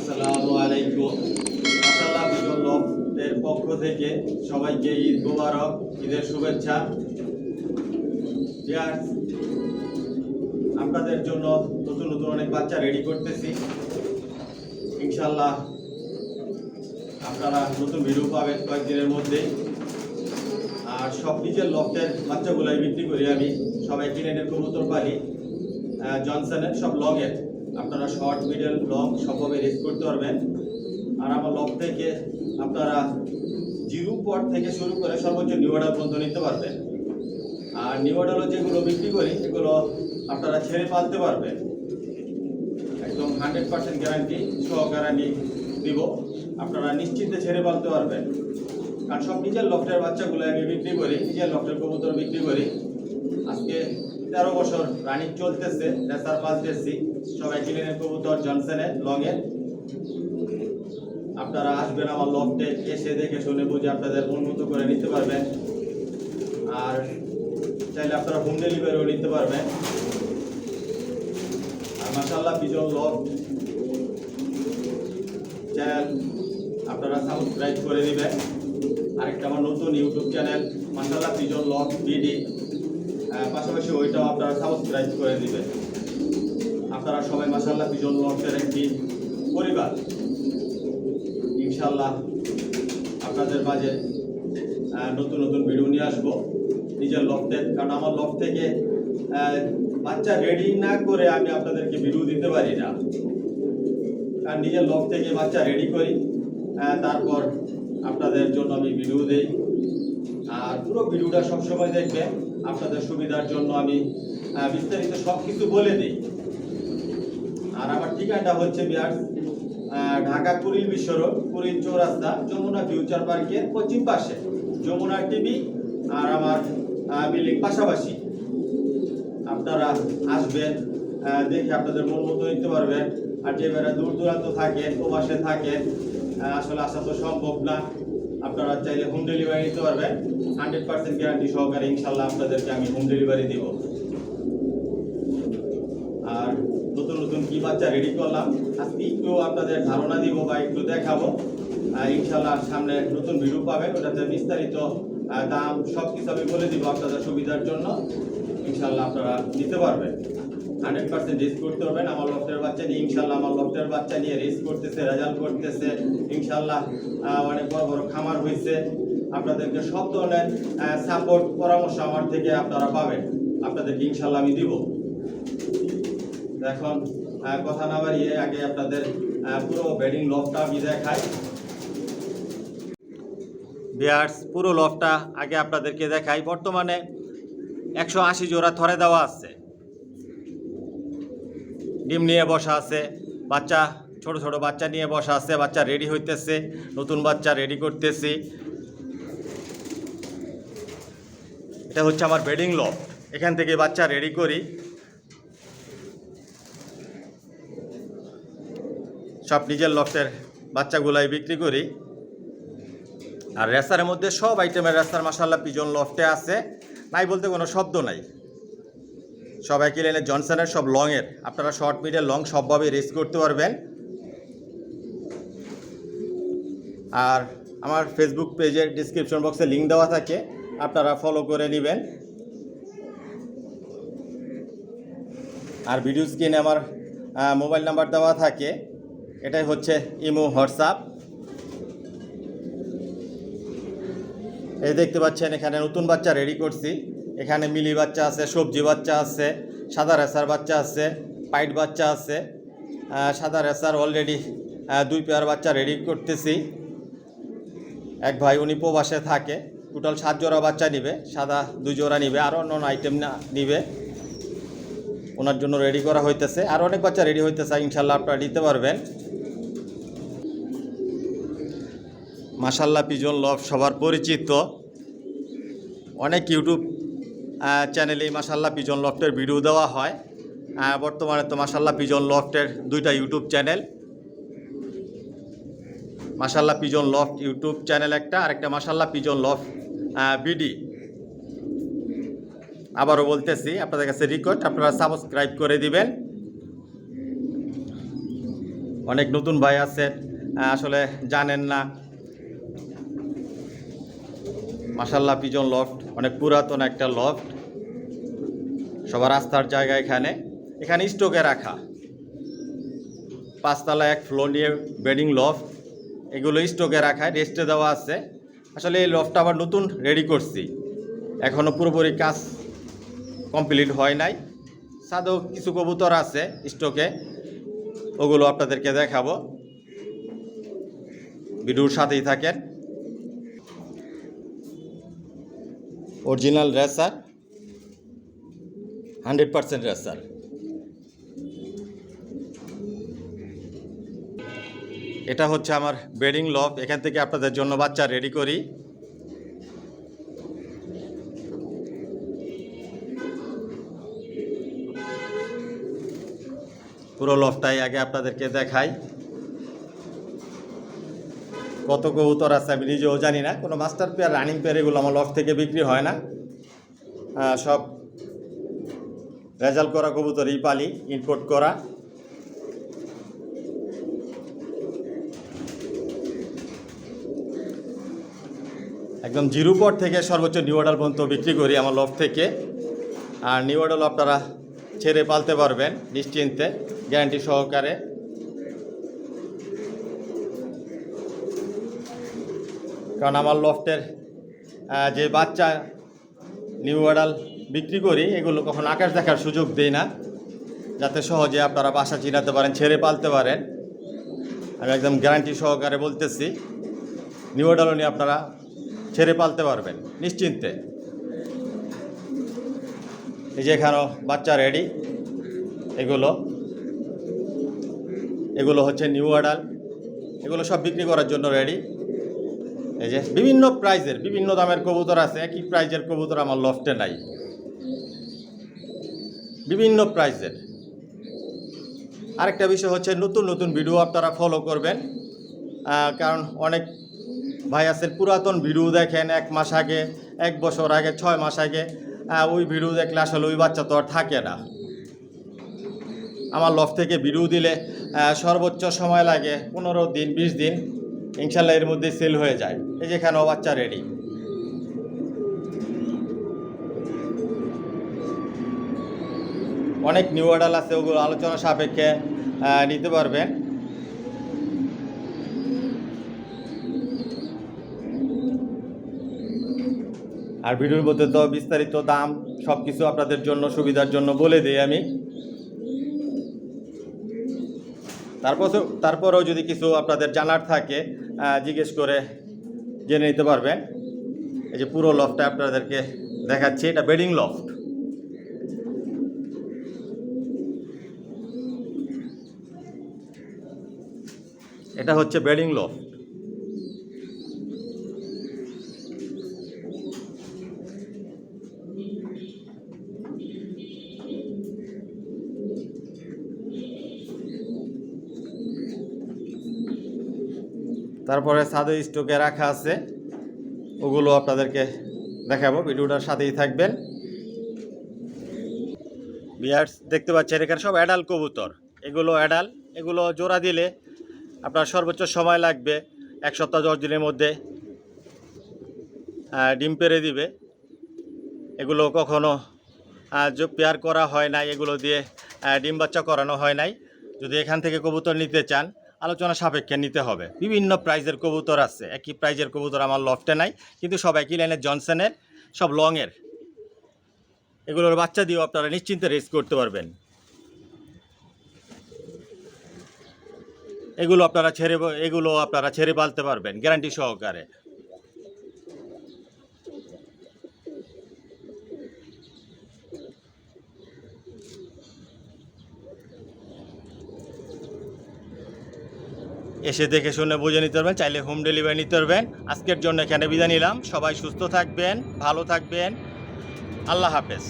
আসসালামু আলাইকুম। মাশাআল্লাহ পিজন লফটের পক্ষ থেকে সবাইকে ঈদ মোবারক, ঈদের শুভেচ্ছা। আপনাদের জন্য নতুন নতুন অনেক বাচ্চা রেডি করতেছি। ইনশাআল্লাহ আপনারা নতুন ভিডিও পাবেন কয়েকদিনের মধ্যেই। আর সব নিজের লফটের বাচ্চাগুলাই বিক্রি করি আমি। সবাই কিনেনের কবুতর পালি জনসনের সব লগের। আপনারা শর্ট মিডল লং সবভাবে রেস করতে পারবেন। আর আমার লফ থেকে আপনারা জিরো পট থেকে শুরু করে সর্বোচ্চ নিউ অর্ডার পর্যন্ত নিতে পারবেন। আর নিউ অর্ডারও যেগুলো বিক্রি করি সেগুলো আপনারা ছেড়ে পালতে পারবেন। একদম 100% গ্যারান্টি সহকারে আমি দিব, আপনারা নিশ্চিন্তে ছেড়ে পালতে পারবেন। কারণ সব নিজের লফটের বাচ্চাগুলো আমি বিক্রি করি, নিজের লফটের কবুতর বিক্রি করি। আজকে 13 বছর রানিং চলতেছে, রেসার পালতেছি। সবাই কিনেনের কবুতর জনসনের লংয়ের। আপনারা আসবেন আমার লফটে, এসে দেখে শুনে বুঝে আপনাদের মন মতো করে নিতে পারবেন। আর চাইলে আপনারা হোম ডেলিভারিও নিতে পারবেন। আর মাশাআল্লাহ পিজন লফট চ্যানেল আপনারা সাবস্ক্রাইব করে দিবেন। আরেকটা আমার নতুন ইউটিউব চ্যানেল মাশাআল্লাহ পিজন লফট বিডি, পাশাপাশি ওইটাও আপনারা সাবস্ক্রাইব করে দিবেন। আপনারা সবাই মাশাআল্লাহ পিজন লফটের একটি পরিবার। ইনশাআল্লাহ আপনাদের মাঝে নতুন নতুন ভিডিও নিয়ে আসবো নিজের লফটের। কারণ আমার লফট থেকে বাচ্চা রেডি না করে আমি আপনাদেরকে ভিডিও দিতে পারি না। কারণ নিজের লফট থেকে বাচ্চা রেডি করি, তারপর আপনাদের জন্য আমি ভিডিও দিই। আর পুরো ভিডিওটা সবসময় দেখবেন, আপনাদের সুবিধার জন্য আমি বিস্তারিত সব কিছু বলে দিই। আর আমার ঠিকানাটা হচ্ছে ঢাকা কুড়িল বিশ্ব রোড, কুড়িল চৌরাস্তা, যমুনা ফিউচার পার্কের পশ্চিম পাশে যমুনা টিভি আর আমার বিল্ডিং পাশাপাশি। আপনারা আসবেন, দেখে আপনাদের মন মতো নিতে পারবেন। আর যে বেড়া দূর দূরান্ত থাকেন, প্রবাসে থাকেন, আসলে আসা তো সম্ভব না, আপনারা চাইলে হোম ডেলিভারি নিতে পারবেন। 100% গ্যারান্টি সহকারে ইনশাল্লাহ আপনাদেরকে আমি হোম ডেলিভারি দিব। আর নতুন নতুন কি বাচ্চা রেডি করলাম আজকে একটু আপনাদের ধারণা দিব বা একটু দেখাবো। ইনশাল্লাহ সামনে নতুন ভিডিও পাবেন, ওটাতে বিস্তারিত দাম সব কিছু আমি বলে দিব আপনাদের সুবিধার জন্য। ইনশাল্লাহ আপনারা নিতে পারবেন, 100% রিস্ক করতে পারবেন। আমার লফটের বাচ্চা নিয়ে ইনশাল্লাহ আমার লফটের বাচ্চা নিয়ে রিস্ক করতেছে, রেজাল্ট করতেছে। ইনশাল্লাহ অনেক বড় বড় খামার হয়েছে। আপনাদেরকে সব ধরনের সাপোর্ট পরামর্শ আমার থেকে আপনারা পাবেন, আপনাদেরকে ইনশাল্লাহ আমি দিব। এখন কথা না বাড়িয়ে আগে আপনাদের পুরো বেডিং লফটটা আমি দেখাই। বিয়ার্স, পুরো লফটটা আগে আপনাদেরকে দেখাই। বর্তমানে 180 জোড়া থরে দেওয়া আছে, ডিম নিয়ে বসা আছে, বাচ্চা ছোট ছোট বাচ্চা নিয়ে বসা আছে। বাচ্চা রেডি হইতেছে, নতুন বাচ্চা রেডি করতেছি। এটা হচ্ছে আমার বেডিং লফট, এখান থেকে বাচ্চা রেডি করি। সব নিজের লফটের বাচ্চাগুলাই বিক্রি করি। আর রেসারের মধ্যে সব আইটেমের রেসার মাশাআল্লাহ পিজন লফটে আছে, নাই বলতে কোনো শব্দ নাই। সব একই লাইনের জনসনের সব লংয়ের। আপনারা শর্ট মিডল লং সবভাবে রেস করতে পারবেন। আর আমার ফেসবুক পেজের ডিসক্রিপশন বক্সে লিঙ্ক দেওয়া থাকে, আপনারা ফলো করে নেবেন। আর ভিডিও স্ক্রিনে আমার মোবাইল নাম্বার দেওয়া থাকে, এটাই হচ্ছে ইমো হোয়াটসঅ্যাপ। এই দেখতে পাচ্ছেন এখানে নতুন বাচ্চা রেডি করছি। এখানে মিলি বাচ্চা আছে, সবজি বাচ্চা আছে, সাদা রেসার বাচ্চা আছে, পাইট বাচ্চা আছে। সাদা রেসার অলরেডি 2 পেয়ার বাচ্চা রেডি করতেছি। এক ভাই উনি প্রবাসে থাকে, টোটাল 7 জোড়া বাচ্চা নিবে, সাদা 2 জোড়া নিবে, আরও অন্য আইটেম না নিবে, ওনার জন্য রেডি করা হইতেছে। আর অনেক বাচ্চা রেডি হইতেছে, ইনশাল্লাহ আপনারা নিতে পারবেন। মাশাআল্লাহ পিজন লফট সবার পরিচিত, অনেক ইউটিউব চ্যানেলেই মাশাআল্লাহ পিজন লফটের ভিডিও দেওয়া হয়। বর্তমানে তো মাশাআল্লাহ পিজন লফটের 2টা ইউটিউব চ্যানেল, মাশাআল্লাহ পিজন লফট ইউটিউব চ্যানেল একটা, আরেকটা মাশাআল্লাহ পিজন লফট বিডি। আবারও বলতেছি, আপনাদের কাছে রিকোয়েস্ট, আপনারা সাবস্ক্রাইব করে দিবেন। অনেক নতুন ভাই আছেন, আসলে জানেন না। মাশাআল্লাহ পিজন লফট অনেক পুরাতন একটা লফট, সবার আস্থার জায়গা। এখানে স্টকে রাখা 5 তলা 1 ফ্লোর নিয়ে বেডিং লফট, এগুলো স্টকে রাখা, রেস্টে দেওয়া আছে। আসলে এই লফটটা আবার নতুন রেডি করছি, এখনও পুরোপুরি কাজ কমপ্লিট হয় নাই। সাদও কিছু কবুতর আছে স্টকে, ওগুলো আপনাদেরকে দেখাবো, ভিডিওর সাথেই থাকেন। Original racer, 100% racer. এটা হচ্ছে আমার বেডিং লফট, এখান থেকে আপনাদের জন্য বাচ্চা রেডি করি। পুরো লফটটাই আগে আপনাদেরকে দেখাই। কত কবুতর আছে আমি নিজেও জানি না, কোনো মাস্টার পেয়ার রানিং পেয়ার এগুলো আমার লফট থেকে বিক্রি হয় না, সব রেজাল্ট করা কবুতরই পালি, ইম্পোর্ট করা। একদম জিরো পট থেকে সর্বোচ্চ নিউ অর্ডার পর্যন্ত বিক্রি করি আমার লফট থেকে। আর নিউ অর্ডার আপনারা ছেড়ে পালতে পারবেন নিশ্চিন্তে, গ্যারান্টি সহকারে। কারণ আমার লফটের যে বাচ্চা নিউ অর্ডার বিক্রি করি, এগুলো কখন আকাশ দেখার সুযোগ দেই না, যাতে সহজে আপনারা বাসা চিনাতে পারেন, ছেড়ে পালতে পারেন। আমি একদম গ্যারান্টি সহকারে বলতেছি, নিউ অর্ডারও নিয়ে আপনারা ছেড়ে পালতে পারবেন নিশ্চিন্তে। এই যে এখানেও বাচ্চা রেডি, এগুলো হচ্ছে নিউ অর্ডার, এগুলো সব বিক্রি করার জন্য রেডি। এই যে বিভিন্ন প্রাইজের বিভিন্ন দামের কবুতর আছে, একই প্রাইজের কবুতর আমার লফটে নাই, বিভিন্ন প্রাইজের। আরেকটা বিষয় হচ্ছে নতুন নতুন ভিডিও আপনারা ফলো করবেন, কারণ অনেক ভাই আছেন পুরাতন ভিডিও দেখেন, 1 মাস আগে, 1 বছর আগে, 6 মাস আগে, ওই ভিডিও দেখলে আসলে ওই বাচ্চা তো আর থাকে না। আমার লফট থেকে ভিডিও দিলে সর্বোচ্চ সময় লাগে 15 দিন 20 দিন, ইনশাল্লাহ এর মধ্যে সেল হয়ে যায়। এই যেখানেও বাচ্চা রেডি। অনেক নিউ অর্ডার আছে, ওগুলো আলোচনা সাপেক্ষে নিতে পারবেন। আর ভিডিওর মধ্যে তো বিস্তারিত দাম সব কিছু আপনাদের জন্য সুবিধার জন্য বলে দিই আমি। তারপরেও যদি কিছু আপনাদের জানার থাকে জিজ্ঞেস করে জেনে নিতে পারবেন। এই যে পুরো লফটটা আপনাদেরকে দেখাচ্ছি, এটা বেডিং লফট। এটা হচ্ছে বেডিং লফট। তারপরে সাদে স্টকে রাখা আছে, ওগুলো আপনাদেরকে দেখাবো, ভিডিওটার সাথেই থাকবেন। বিয়ার্স দেখতে পাচ্ছেন এখানে সব অ্যাডাল কবুতর, এগুলো অ্যাডাল, এগুলো জোড়া দিলে আপনার সর্বোচ্চ সময় লাগবে 1 সপ্তাহ 10 দিনের মধ্যে ডিম পেড়ে দিবে। এগুলো কখনো পেয়ার করা হয় নাই, এগুলো দিয়ে ডিম বাচ্চা করানো হয় নাই। যদি এখান থেকে কবুতর নিতে চান আলোচনা সাপেক্ষে নিতে হবে। বিভিন্ন প্রাইজের কবুতর আছে, একই প্রাইজের কবুতর আমার লফটে নাই, কিন্তু সব একই লাইনের, জনসনের, সব লংয়ের। এগুলোর বাচ্চা দিয়েও আপনারা নিশ্চিন্তে রেস করতে পারবেন। এগুলো আপনারা ছেড়ে পালতে পারবেন গ্যারান্টি সহকারে। এসে দেখে শুনে বুঝে নিতে পারবেন, চাইলে হোম ডেলিভারি নিতে পারবেন। আজকের জন্য এখানে বিদায় নিলাম, সবাই সুস্থ থাকবেন, ভালো থাকবেন, আল্লাহ হাফেজ।